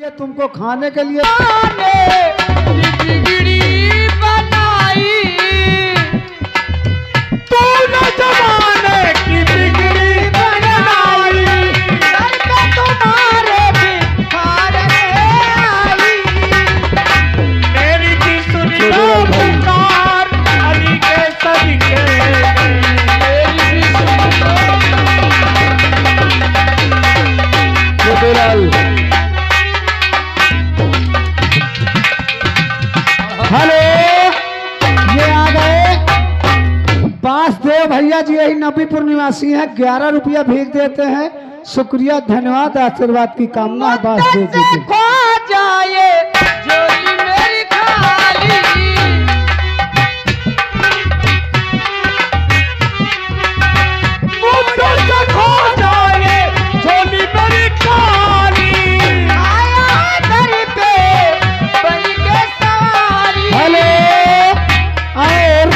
लिए तुमको खाने के लिए बिगड़ी बनाई तूने जमाने की बिगड़ी बनाई सर पे तुम्हारे भिखार आई मेरी की सुन लो पुकार अली के सदके मेरी की सुन लो हेलो, ये आ गए बासदेव भैया जी, यही नबीपुर निवासी हैं। 11 रुपया भीख देते हैं। शुक्रिया, धन्यवाद, आशीर्वाद की कामना है बासदेव जी की। खो जाए झोली मेरी खाली मुझसे से खो जाए झोली मेरी खाली आया दर पे बन के सवारी। हेलो, और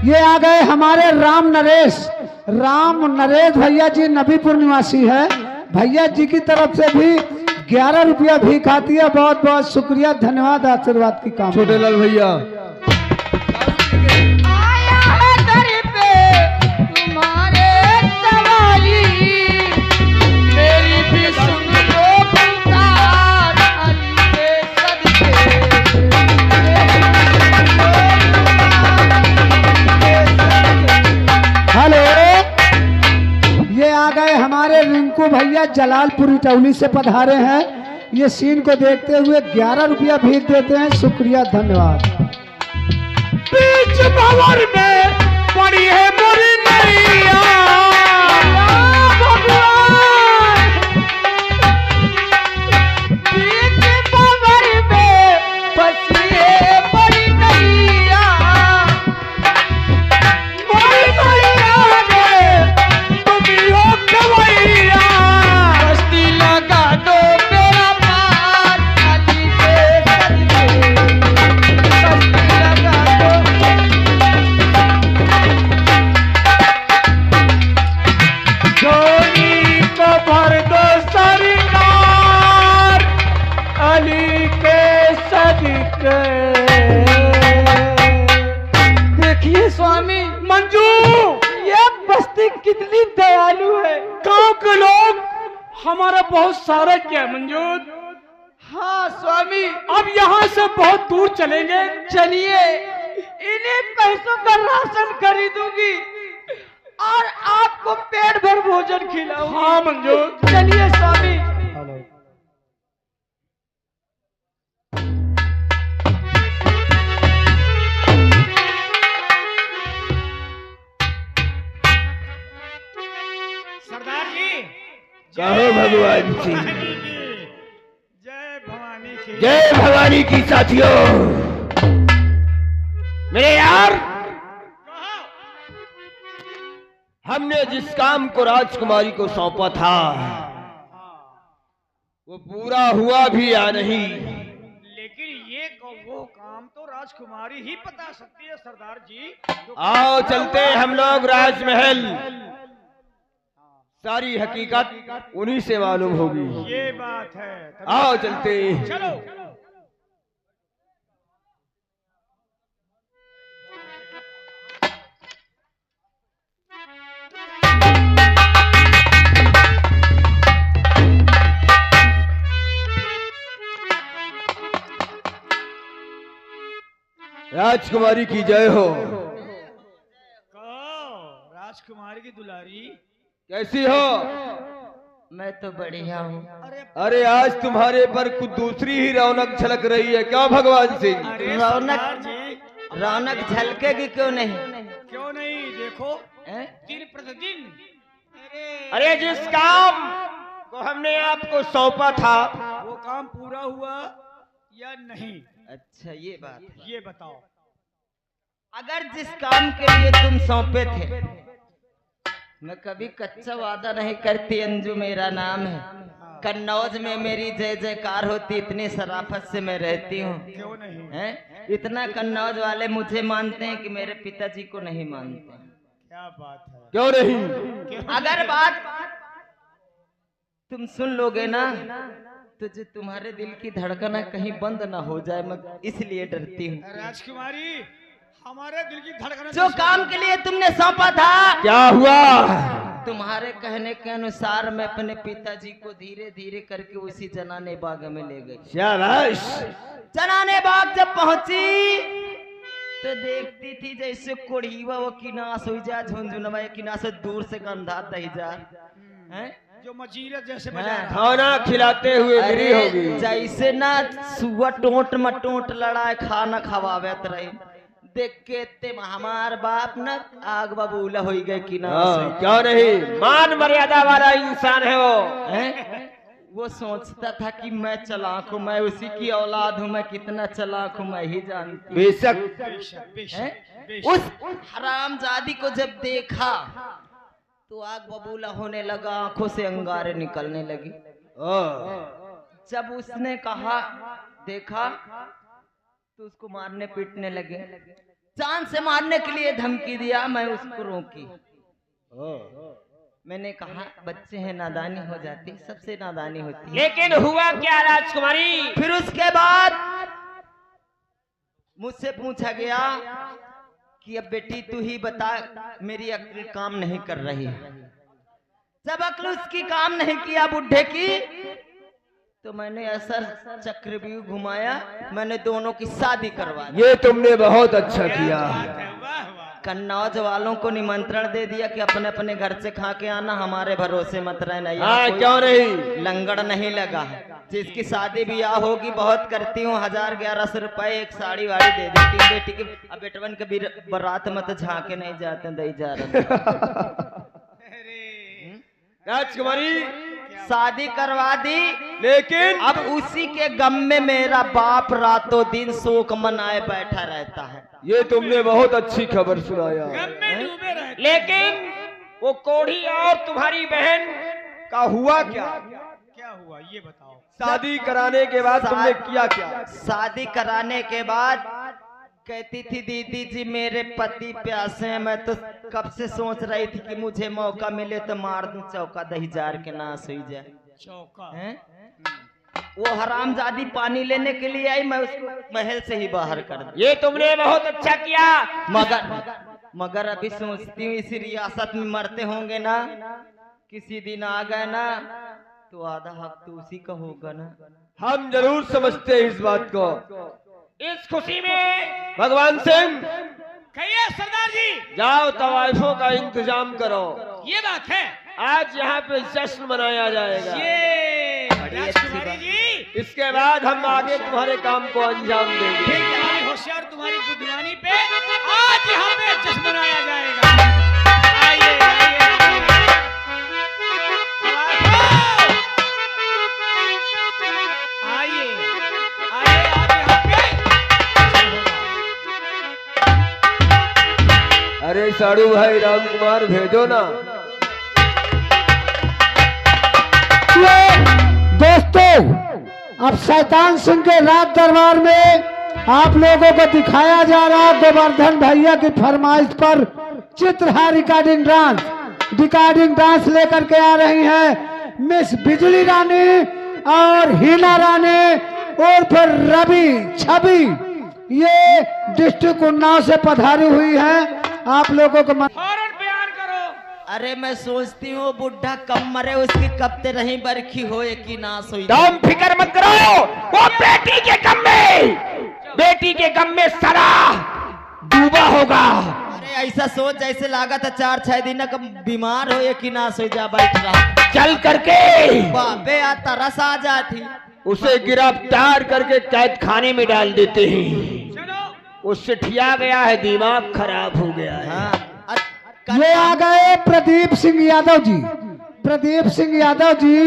ये आ गए हमारे राम नरेश भैया जी, नबीपुर निवासी है। भैया जी की तरफ से भी 11 रुपया भीख आती है। बहुत बहुत शुक्रिया, धन्यवाद, आशीर्वाद की कामना। छोटे लाल भैया आया है दर पे तुम्हारे सवारी मेरी भी सुन लो पुकार अली के सदके हेलो, ये आ गए हमारे रिंकू भैया, जलालपुरी टौली से पधारे हैं। ये सीन को देखते हुए 11 रुपया भीख देते हैं। शुक्रिया, धन्यवाद। बीच भंवर में पड़ी है मोरी नैया भगवान बीच भंवर में फंसी है मोरी नैया मोरी नैया रे तुम ही हो गवैया कश्ती लगा दो मेरा पार अली के सदके कश्ती लगा दो झोली को भर दो सरकार अली के सदके। देखिए स्वामी मंजू, ये बस्ती कितनी दयालु है। गांव के लोग हमारा बहुत सारा क्या मंजू। हाँ स्वामी, अब यहाँ से बहुत दूर चलेंगे। चलिए, इन्हीं पैसों का राशन खरीदूंगी और आपको पेट भर भोजन खिलाऊंगी। हाँ मंजू, चलिए स्वामी। सरदार जी, कहो भगवान जी, जय भवानी की। जय भवानी की। साथियों, मेरे यार, हमने जिस काम को राजकुमारी को सौंपा था वो पूरा हुआ भी या नहीं? लेकिन ये वो काम तो राजकुमारी ही बता सकती है सरदार जी। आओ चलते हैं हम लोग राजमहल। सारी हकीकत उन्हीं से मालूम होगी। ये बात है। आओ चलते हैं। चलो। राजकुमारी की जय हो। कहो राजकुमारी की दुलारी, कैसी हो? मैं तो बढ़िया हूँ। अरे आज तुम्हारे पर कुछ दूसरी ही रौनक झलक रही है क्या भगवान सिंह? अरे रौनक सरदार जी, रौनक झलकेगी क्यों नहीं? क्यों नहीं? देखो हैं? दिन प्रतिदिन। अरे जिस काम को हमने आपको सौंपा था वो काम पूरा हुआ या नहीं, अच्छा ये बात है। ये बताओ। अगर जिस काम के लिए तुम सौंपे थे, मैं कभी कच्चा वादा नहीं करती। अंजू मेरा नाम है। कन्नौज में मेरी जय जयकार होती, इतनी शराफत से मैं रहती हूँ। क्यों नहीं? हैं? इतना कन्नौज वाले मुझे मानते हैं कि मेरे पिताजी को नहीं मानते। क्या बात है? क्यों नहीं? अगर बात तुम सुन लोगे ना तो जो तुम्हारे दिल की धड़कन है कहीं बंद ना हो जाए, मैं इसलिए डरती हूँ। राजकुमारी, हमारे दिल की धड़कन जो काम के लिए तुमने सौंपा था, क्या हुआ? तुम्हारे कहने के अनुसार मैं अपने पिताजी को धीरे धीरे करके उसी जनाने बाग में ले गई। शाबाश। जनाने बाग जब पहुंची तो देखती थी जैसे कोढ़ीवा वो किनास हो जा, झुंझुनवा किनास दूर से गंधा दही जा, हैं? जो मजीरा जैसे हाँ। बजा रहा। खाना खिलाते हुए गिरी अरे होगी। जैसे ना सुअर टोट मटोट लड़ाए खाना खवावत रहे, देख के ते हमार बाप न आग बबूला हो गए कि ना। हाँ, क्यों नहीं, मान मर्यादा वाला इंसान है वो। हैं? वो सोचता था कि मैं चालाक हूँ, मैं उसी की औलाद हूँ, मैं कितना चालाक हूँ मैं ही जानती हूँ। बेशक। बेशक, बेशक, हैं? बेशक। उस हरामजादी को जब देखा तो आग बबूला होने लगा, आंखों से अंगारे निकलने लगी। जब उसने कहा देखा तो उसको मारने पीटने लगे, जान से मारने के लिए धमकी दिया। मैं उसको रोकी, मैंने कहा बच्चे हैं, नादानी हो जाती, सबसे नादानी होती है। लेकिन हुआ क्या राजकुमारी? फिर उसके बाद मुझसे पूछा गया कि अब बेटी तू ही बता, मेरी अक्ल काम नहीं कर रही है। जब अक्ल उसकी काम नहीं किया बुढ़े की, तो मैंने असर चक्रव्यूह घुमाया, मैंने दोनों की शादी करवा दी। ये तुमने बहुत अच्छा किया। वाह वाह। कन्नौज वालों को निमंत्रण दे दिया कि अपने अपने घर से खा के आना, हमारे भरोसे मत रहना। यहाँ हाँ, कोई क्यों नहीं। लंगड़ नहीं लगा है। जिसकी शादी ब्याह होगी बहुत करती हूँ, 1000-1100 रुपए एक साड़ी वाड़ी दे देती हूँ बेटी की। अब बेटवन के बारात मत झांके नहीं जाते, दही जा रहे। राजकुमारी, शादी करवा दी, लेकिन अब उसी के गम में मेरा बाप रातों दिन शोक मनाए बैठा रहता है। ये तुमने बहुत अच्छी खबर सुनाया। गम में डूबे रहे। लेकिन वो कोढ़ी और तुम्हारी बहन का हुआ क्या? क्या हुआ ये बताओ। शादी कराने के बाद तुमने किया क्या? शादी कराने के बाद कहती थी दीदी जी मेरे पति प्यासे हैं, मैं तो कब से सोच रही थी कि मुझे मौका मिले तो मार दूं चौका, दही जार के नाश हो जाए। चौका। हैं? वो हरामजादी पानी लेने के लिए आई, मैं उसको महल से ही बाहर कर दी। ये तुमने बहुत अच्छा किया। मगर अभी सोचती हूँ इसी रियासत में मरते होंगे ना, किसी दिन आ गए ना तो आधा हक तो उसी का होगा ना। हम जरूर समझते हैं इस बात को। इस खुशी में भगवान सिंह, कहिए सरदार जी। जाओ तवाइफों का इंतजाम करो। ये बात है। आज यहाँ पे जश्न मनाया जाएगा। ये बड़ी अच्छी राजकुमारी बात। जी, इसके बाद हम आगे तुम्हारे काम को अंजाम देंगे। फिर तुम्हारी होशियार तुम्हारी बुद्धिमानी पे आज यहाँ पे जश्न मनाया जाएगा। आइए आइए आइए आइए, आप यहाँ पे अरे साड़ू भाई राम कुमार भेजो ना। दोस्तों, अब शैतान सिंह के राज दरबार में आप लोगों को दिखाया जा रहा गोवर्धन भैया की फरमाइश पर चित्रहार रिकॉर्डिंग डांस लेकर के आ रही हैं मिस बिजली रानी और हीना रानी और फिर रवि छवि। ये डिस्ट्रिक्ट उन्नाव से पधारी हुई हैं। आप लोगों को फौरन बयान करो। अरे मैं सोचती हूँ बुढ़ा कम मरे, उसकी कब ते रही बरखी हो कि नाश हुई। तुम फिक्र मत करो, वो बेटी के गम में सारा डूबा होगा। अरे ऐसा सोच जैसे लागा था 4-6 दिन का बीमार हो कि नाश हो जा बैठ रहा। चल करके बाबे आ तरस आ जाती। उसे गिरफ्तार करके कैद खाने में डाल देते हैं। चलो। उससे ठिया गया है, दिमाग खराब हो गया है। हाँ। ये आ गए प्रदीप सिंह यादव जी। प्रदीप सिंह यादव जी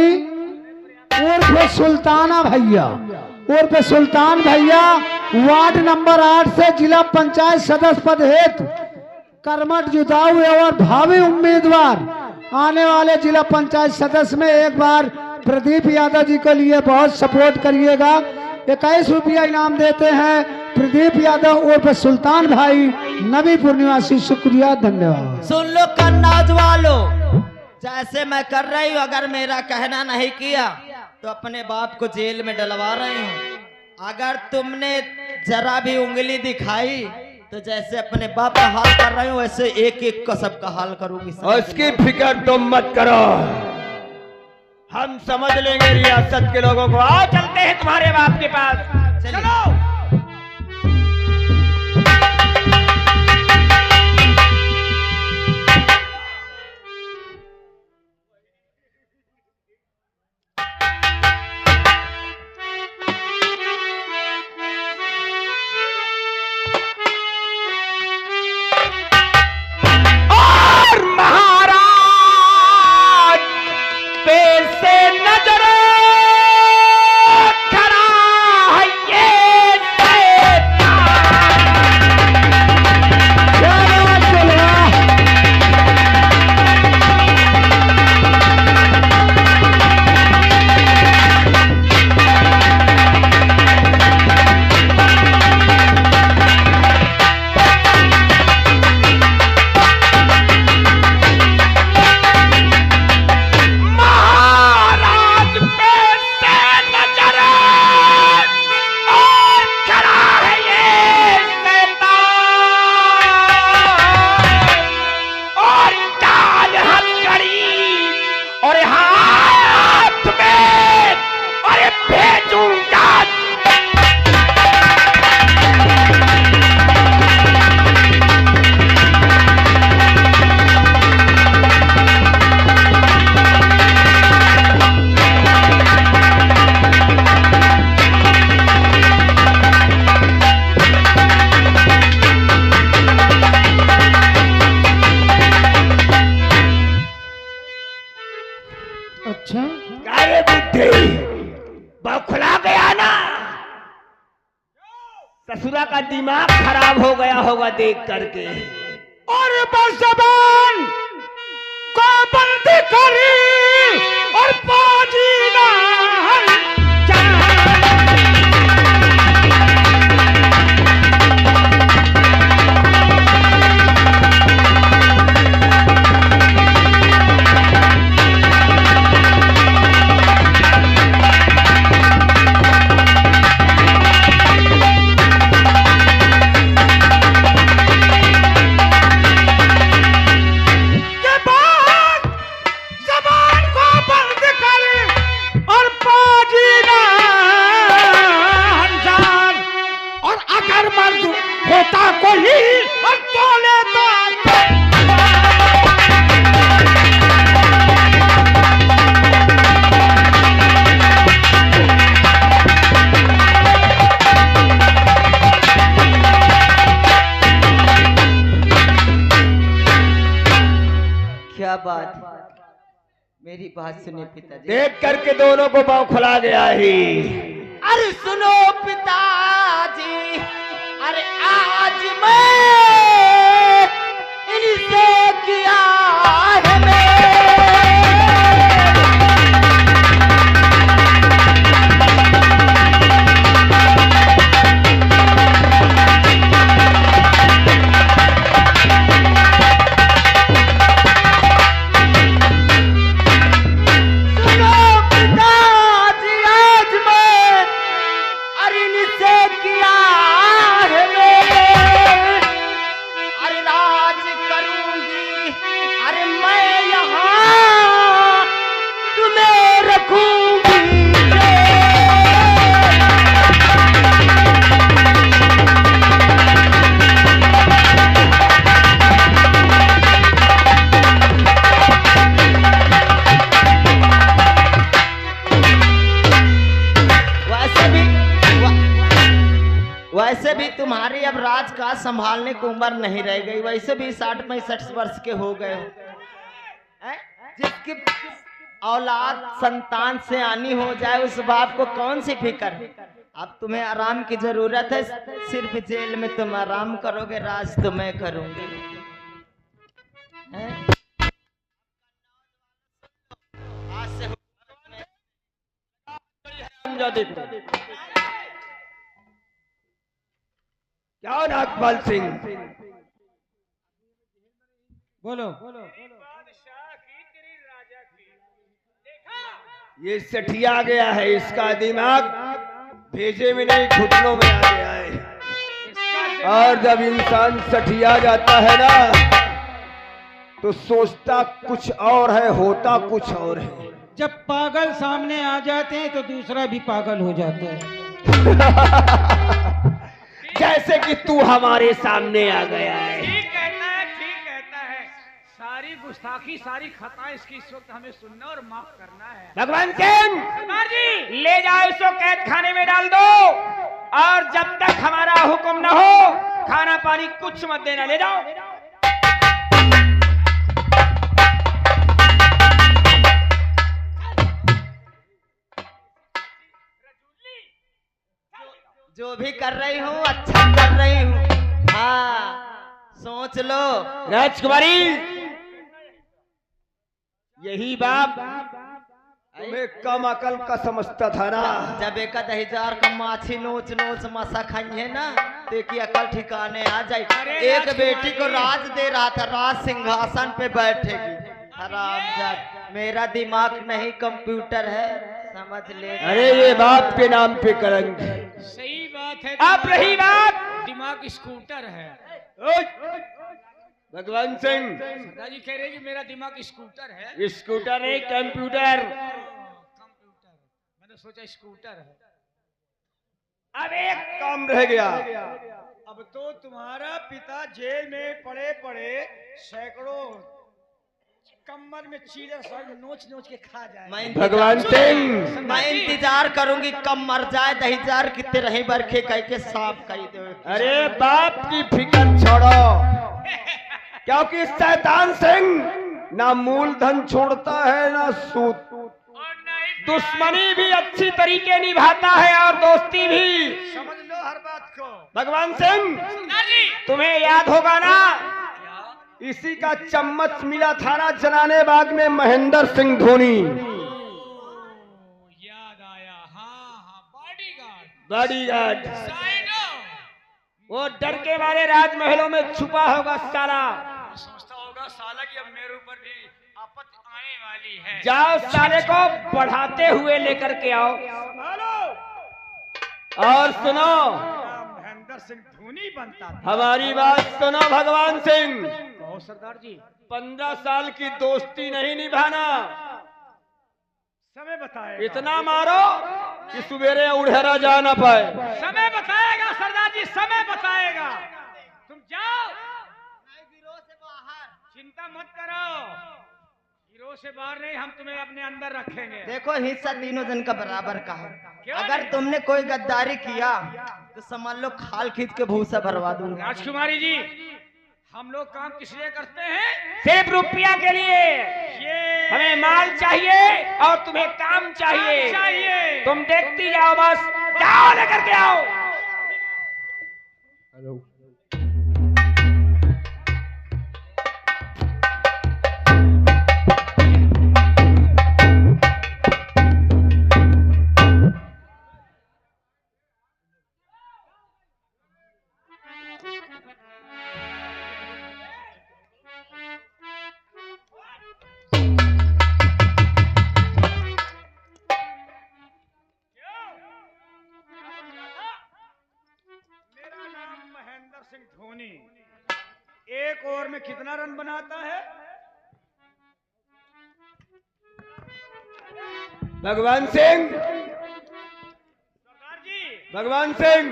उर्फ सुल्ताना भैया, उर्फ सुल्तान भैया, वार्ड नंबर 8 से जिला पंचायत सदस्य पद हेतु कर्मठ जुटाऊ और भावी उम्मीदवार आने वाले जिला पंचायत सदस्य में एक बार प्रदीप यादव जी के लिए बहुत सपोर्ट करिएगा। 21 रुपया इनाम देते हैं प्रदीप यादव उर्फ सुल्तान भाई, नबीपुर निवासी। शुक्रिया, धन्यवाद। सुन लो कन्नौज वालों, जैसे मैं कर रही हूँ, अगर मेरा कहना नहीं किया तो अपने बाप को जेल में डलवा रहे हो। अगर तुमने जरा भी उंगली दिखाई तो जैसे अपने बाप का हाल कर रहे हो वैसे एक एक का सबका हाल करूंगी। और इसकी फिक्र तुम मत करो, हम समझ लेंगे रियासत के लोगों को। आओ चलते हैं तुम्हारे बाप के पास। चलो। अच्छा अरे बुद्धि बौखला गया ना, ससुरा का दिमाग खराब हो गया होगा देख करके। और बस जबान को बंद करी और पाजी ना होता कोई और तोले तो क्या बात, मेरी बात सुनिए पिताजी। देख करके दोनों को बौखला गया ही। अरे सुनो पिताजी, अरे आज मैं इनसे किया है मैं वैसे भी तुम्हारी अब राज का संभालने की उम्र नहीं रह गई, वैसे भी 60-65 वर्ष के हो गए हो। जिसकी औलाद संतान से आनी हो जाए उस बाप को कौन सी फिक्र। अब तुम्हें आराम की जरूरत है, सिर्फ जेल में तुम आराम करोगे, राज तो मैं करूंगी। आज से क्या नागपाल सिंह, बोलो। बादशाह की तेरी राजा की देखा ये सठिया गया है, इसका दिमाग भेजे में नहीं घुटनों में आ गया है। और जब इंसान सठिया जाता है ना तो सोचता कुछ और है, होता कुछ और है। जब पागल सामने आ जाते हैं तो दूसरा भी पागल हो जाता है। जैसे कि तू हमारे सामने आ गया है। ठीक कहता है, ठीक कहता है। सारी गुस्ताखी, सारी खता इसकी इस वक्त हमें सुनना और माफ करना है। भगवान सिंह, सरदार जी, ले जाओ इसको कैद खाने में डाल दो, और जब तक हमारा हुक्म न हो खाना पानी कुछ मत देना। ले जाओ। जो भी कर रही हूँ अच्छा कर रही हूँ। हाँ, सोच लो। राजकुमारी, यही बाप तुम्हें कम अकल का समझता था ना। जब 1000 का माछी नोच नोच मसा खाई है ना, तो की अकल ठिकाने आ जाए। एक बेटी को राज दे रहा था, राज सिंहासन पे बैठेगी। हरामजाद, मेरा दिमाग नहीं कंप्यूटर है, समझ ले। अरे ये बाप के नाम पे कलंक है। सही बात है। अब रही बात, दिमाग स्कूटर है। भगवान सिंह, सरदार जी कह रहे कि मेरा दिमाग स्कूटर है। स्कूटर नहीं, कंप्यूटर। कंप्यूटर, मैंने सोचा स्कूटर है। अब एक काम रह गया। अब तो तुम्हारा पिता जेल में पड़े पड़े सैकड़ों कमर में चीलर सर नोच नोच के खा जाए। भगवान सिंह, मैं इंतजार करूंगी कब मर जाए। 1000 कितने रही बरखे कह के साफ कही दो। अरे बाप की फिक्र छोड़ो, क्योंकि शैतान सिंह ना मूलधन छोड़ता है ना सूद। दुश्मनी भी अच्छी तरीके निभाता है और दोस्ती भी। समझ लो हर बात को। भगवान सिंह, तुम्हें याद होगा ना, इसी का चम्मच मिला था ना जनाने बाग में महेंद्र सिंह धोनी। याद आया। हाँ, बॉडीगार्ड। बॉडीगार्ड, वो डर के मारे राजमहलों में छुपा होगा साला। सोचता होगा साला कि अब मेरे ऊपर भी आपत्ति आने वाली है। जाओ साले को बढ़ाते हुए लेकर के आओ। और सुनो, महेंद्र सिंह धोनी बनता था। हमारी बात सुनो भगवान सिंह। कहो सरदार जी। 15 साल की दोस्ती नहीं निभाना। समय बताएगा। इतना मारो कि सवेरे उड़ेरा जा ना पाए। समय बताएगा सरदार जी, समय बताएगा। तुम जाओ, चिंता मत करो। गिरोह से बाहर नहीं, हम तुम्हें अपने अंदर रखेंगे। देखो हिस्सा तीनों जन का बराबर का है। क्यों अगर नहीं? तुमने कोई गद्दारी किया तो समझ लो खाल खींच के भूसा भरवा दूंगा। राजकुमारी जी, हम लोग काम किस लिए करते हैं? सिर्फ रुपया के लिए। ये हमें माल चाहिए और तुम्हें काम चाहिए। चाहिए। तुम देखती जाओ, बस जाओ लेकर के आओ। मेरा नाम महेंद्र सिंह धोनी। एक ओवर में कितना रन बनाता है? भगवान सिंह, सरदार जी। भगवान सिंह,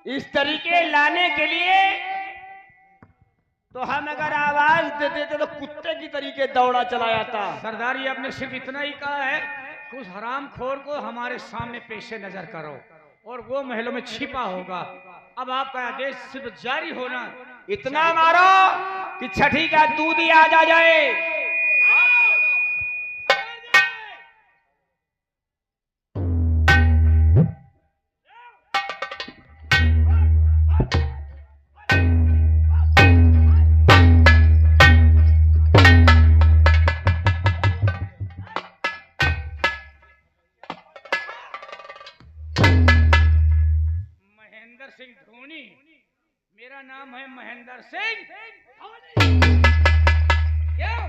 इस तरीके लाने के लिए तो हम अगर आवाज दे देते तो कुत्ते की तरीके दौड़ा चला जाता। सरदार जी, आपने सिर्फ इतना ही कहा है कि उस हरामखोर को हमारे सामने पेशे नजर करो, और वो महलों में छिपा होगा। अब आपका आदेश सिर्फ जारी होना। इतना मारो कि छठी का दूध ही आ जाए। महेंद्र सिंह धोनी, मेरा नाम है महेंद्र सिंह धोनी। क्यों?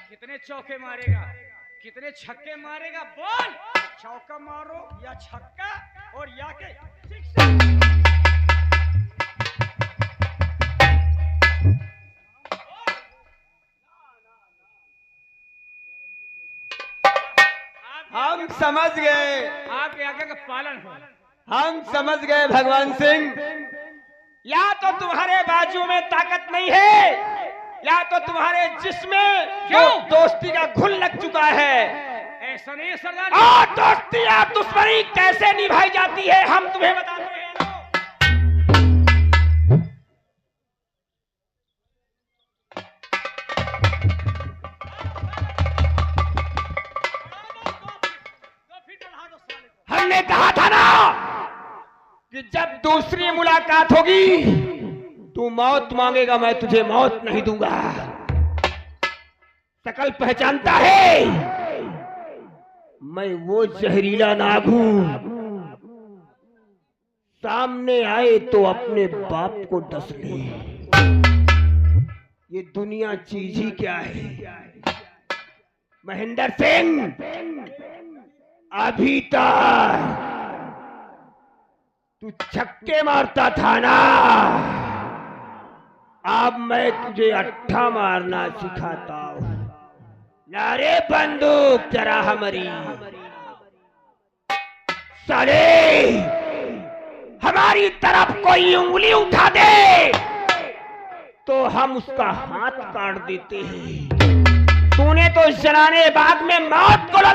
कितने चौके मारेगा, कितने छक्के मारेगा? बोल, चौका मारो या छक्का और या के सिक्स। हम समझ गए, आपके आगे का पालन हो। हम समझ गए भगवान सिंह। या तो तुम्हारे बाजू में ताकत नहीं है, या तो तुम्हारे जिस्म में क्यों दोस्ती का घुल लग चुका है। ऐसा नहीं है सरदार। और दोस्ती या दुश्मनी कैसे निभाई जाती है हम तुम्हें बताते हैं। हमने कहा था ना कि जब दूसरी मुलाकात होगी तू मौत मांगेगा, मैं तुझे मौत नहीं दूंगा। शकल पहचानता है, मैं वो जहरीला नाग हूं। सामने आए तो अपने बाप को डस ले। ये दुनिया चीज ही क्या है। महेंद्र सिंह, अभी तक तू छक्के मारता था ना, अब मैं तुझे अट्ठा मारना सिखाता हूं। नारे बंदूक जरा हमारी साले, हमारी तरफ कोई उंगली उठा दे तो हम उसका हाथ काट देते हैं। तूने तो जलाने बाग में मौत को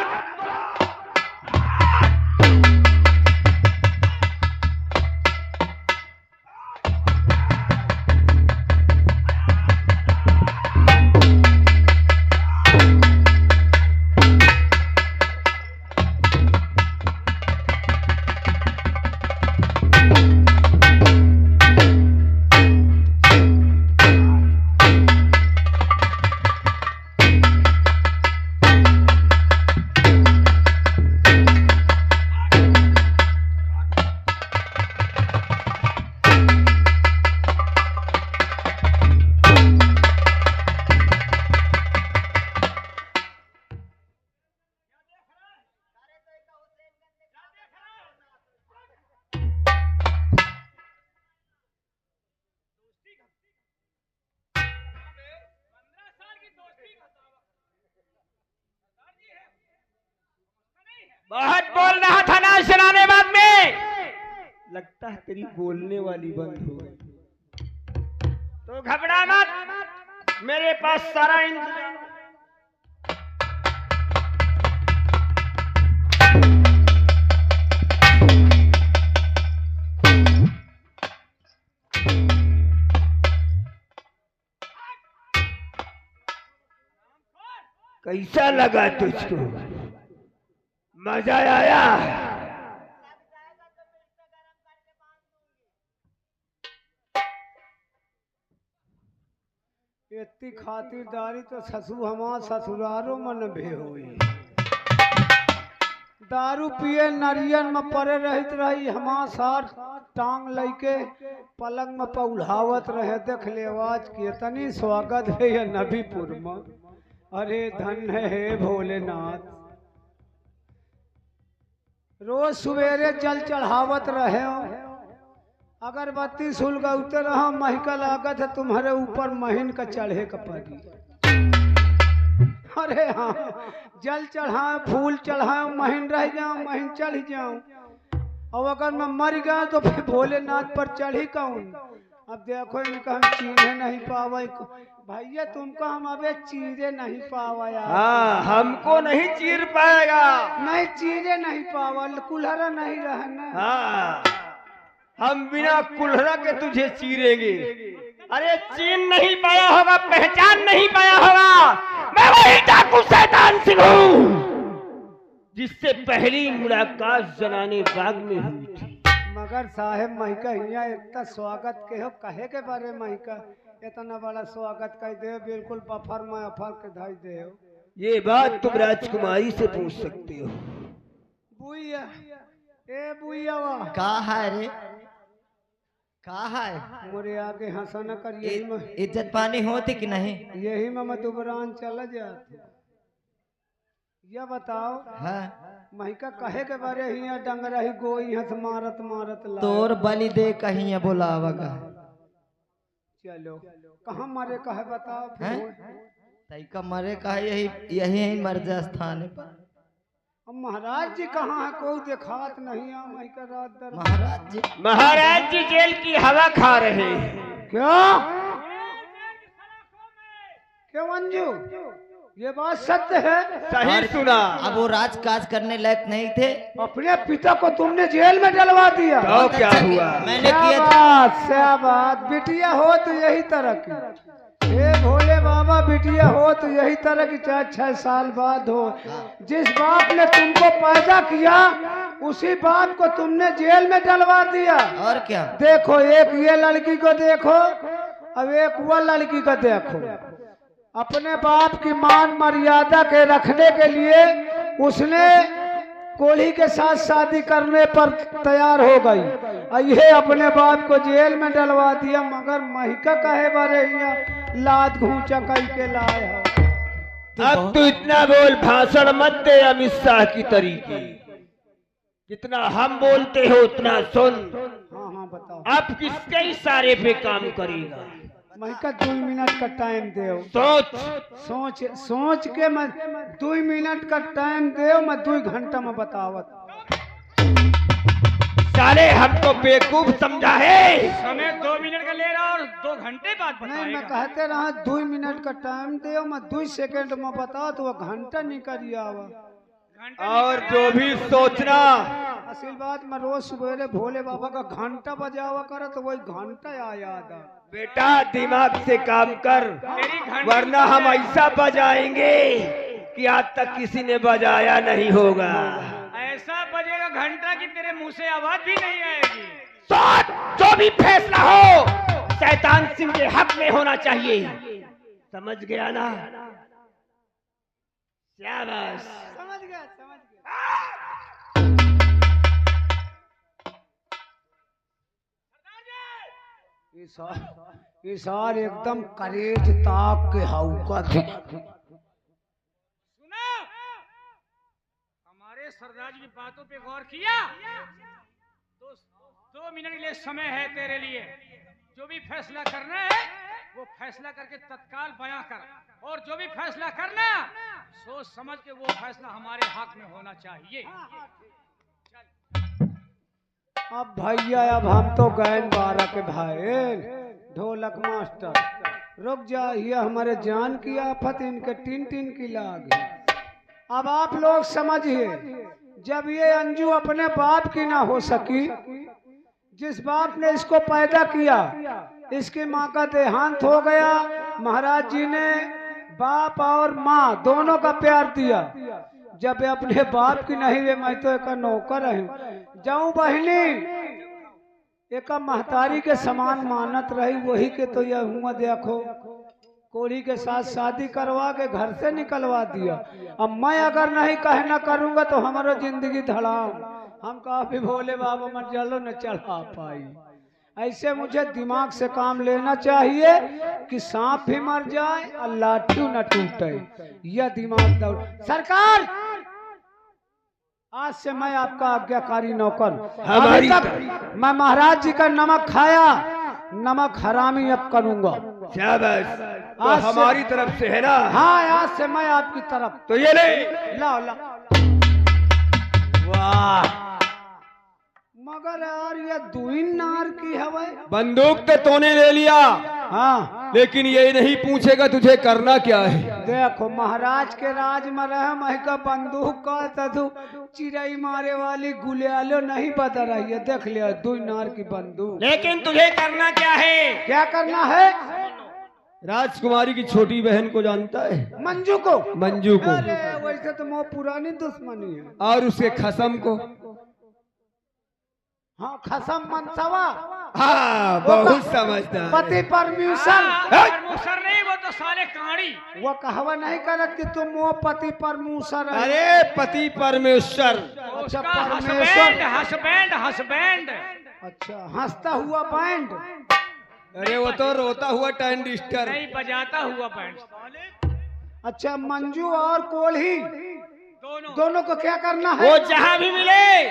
बहुत बोल रहा था ना जलाने बाग में, लगता है तेरी बोलने वाली बंद हो गई। तो घबरा मत, मेरे पास सारा इंतजाम। कैसा लगा तुझको? मजा आया? इतनी खातिरदारी तो ससुर हमार ससुरारो मन भे हुई। दारू पिए नरियन में पड़े रहत रही, हमार साथ टांग लेके पलंग में पौलावत रहे। देख ले आज कितनी स्वागत है ये नबीपुर में। अरे धन है भोलेनाथ। रोज सवेरे जल चढ़ावत रहे हो, अगरबत्ती सुलगौते रहो, महका लागत है तुम्हारे ऊपर महीन का चढ़े का पड़ी। अरे हाँ, जल चढ़ाओ, फूल चढ़ाओ, महीन रह जाओ, महीन चढ़ जाओ। और अगर मैं मर गया तो फिर भोलेनाथ पर चढ़ी कौन? अब देखो इनका हम चीरे नहीं पावे भैया, तुमको हम अबे चीरे नहीं पावा यार। हाँ, हमको नहीं चीर पाएगा। नहीं चीरे नहीं पावा, कुल्हरा नहीं रहना। हाँ, हम बिना कुल्हरा के तुझे चीरेंगे। अरे चीन नहीं पाया होगा, पहचान नहीं पाया होगा, मैं वही डाकू शैतान सिंह हूँ जिससे पहली मुलाकात जलाने बाग में हुई थी। मगर साहेब महका हिया इतना स्वागत के हो, कहे के बारे महका इतना बड़ा स्वागत कर दे, बिल्कुल बफर में अफर के धाई दे हो। ये बात तुम राजकुमारी से पूछ सकते हो। बुइया, ए बुइया वाह, का है रे? कहा है मोरे आगे हंसा न कर, यही में इज्जत पानी होती कि नहीं? यही में मैं दुबरान चला जाती। ये बताओ हाँ महिका कहे के बारे ही डंगरा ही गोई हंस मारत मारत ला तोर बलि दे कहीं बोलावगा। चलो कहाँ मरे कहे बताओ हैं? फिर। तई का मरे का यही यही मर्जा स्थान पर। अब महाराज जी कहाँ है, कोई देखात नहीं आ महिका रात दर। महाराज जी महाराज जी जेल की हवा खा रहे हैं। क्या क्या मंजू, ये बात सत्य है? सही सुना। अब वो राजकाज करने लायक नहीं थे। अपने पिता को तुमने जेल में डलवा दिया। तो क्या हुआ? मैंने किया था। क्या बात, बिटिया हो तो यही तरह की। हे भोले बाबा, बिटिया हो तो यही तरह की, चाहे 6 साल बाद हो। जिस बाप ने तुमको पैदा किया उसी बाप को तुमने जेल में डलवा दिया। और क्या? देखो एक ये लड़की को देखो, अब एक वो लड़की को देखो। अपने बाप की मान मर्यादा के रखने के लिए उसने कोढ़ी के साथ शादी करने पर तैयार हो गई, और ये अपने बाप को जेल में डलवा दिया। मगर महिका कहे बारे यहाँ लाद घूंचा कई के लाए हो। अब तू इतना बोल भाषण मत दे अमित शाह की तरीके। जितना हम बोलते हो उतना सुन। हाँ हाँ बताओ। अब किसके इशारे पे काम करेगा? महिका 2 मिनट का टाइम दो। सोच। सोच के मैं 2 मिनट का टाइम दो, मैं 2 घंटा में बतावत। साले हमको बेवकूफ समझा है। समय 2 मिनट का ले रहा और 2 घंटे बाद नहीं, मैं बताएगा। कहते रहा 2 मिनट का टाइम दो, मैं 2 सेकंड में बता तो वो घंटा निकल आवा। और जो भी सोचना असल बात, मैं रोज सवेरे भोले बाबा का घंटा बजावा कर तो वही घंटा आ याद आ। बेटा दिमाग से काम कर, तेरी घंटी वरना हम ऐसा बजाएंगे कि आज तक किसी ने बजाया नहीं होगा। ऐसा बजेगा घंटा कि तेरे मुंह से आवाज भी नहीं आएगी। सोच, जो भी फैसला हो शैतान सिंह के हक में होना चाहिए। समझ गया ना? शाबाश। समझ गया समझ गया। ये सार एकदम करेज ताक के हाउका थे। सुना, हमारे सरदार जी की बातों पे गौर किया तो 2 मिनट के लिए समय है तेरे लिए। जो भी फैसला करना है वो फैसला करके तत्काल बयां कर, और जो भी फैसला करना सोच समझ के वो फैसला हमारे हक में होना चाहिए। अब भैया, अब हम तो गए 12 के भाई। ढोलक मास्टर रुक जा, ये हमारे जान की आफत, इनके टिन टिन की लाग। अब आप लोग समझिए, जब ये अंजू अपने बाप की ना हो सकी, जिस बाप ने इसको पैदा किया, इसकी माँ का देहांत हो गया। महाराज जी ने बाप और माँ दोनों का प्यार दिया। जब ये अपने बाप की नहीं वे, मैं तो एक नौकर हूँ। जाऊं बहनी एक महतारी के समान मानत रही, वही के तो यह हुआ देखो, कोढ़ी के साथ शादी करवा के घर से निकलवा दिया। अब मैं अगर नहीं कहना करूंगा तो हमारा जिंदगी धड़ाम। हम काफी भोले बाबा मत चलो न चढ़ा पाई। ऐसे मुझे दिमाग से काम लेना चाहिए कि सांप भी मर जाए और लाठी न टूटे। यह दिमाग दौड़। सरकार, आज से मैं आपका आज्ञाकारी नौकर। हमारी अभी तक मैं महाराज जी का नमक खाया, नमक हरामी अब करूंगा। शाबाश। तो आज से- हमारी तरफ से है ना? हाँ, आज से मैं आपकी तरफ। तो ये ले। ला ला। वाह, मगर यार ये दुइन नार की हवा। बंदूक तो तूने ले लिया, हाँ लेकिन ये नहीं पूछेगा तुझे करना क्या है। देखो, महाराज के राज में रहे मैं का बंदूक का तू चिड़ई मारे वाली गुलियालो नहीं बता रही है। देख लिया, दुई नार की बंदूक। लेकिन तुझे करना क्या है? क्या करना है? राजकुमारी की छोटी बहन को जानता है? मंजू को। मंजू को। अरे वैसे तो वो पुरानी दुश्मनी है। और उसके खसम को। हाँ, खसम मनसवा, हाँ, बहुत समझदार। पति परमेश्वर। परमेश्वर नहीं, वो तो साले काड़ी। वो कहवा नहीं करत कि तुम वो पति परमेश्वर है। अरे पति परमेश्वर। अच्छा, उसका परमेश्वर। Husband husband husband. अच्छा, हंसता हुआ बैंड। अरे वो तो रोता हुआ ट्रांजिस्टर। नहीं, बजाता हुआ बैंड। अच्छा, मंजू और कोल्ही दोनों दोनों को क्या करना है? वो जहां भी मिले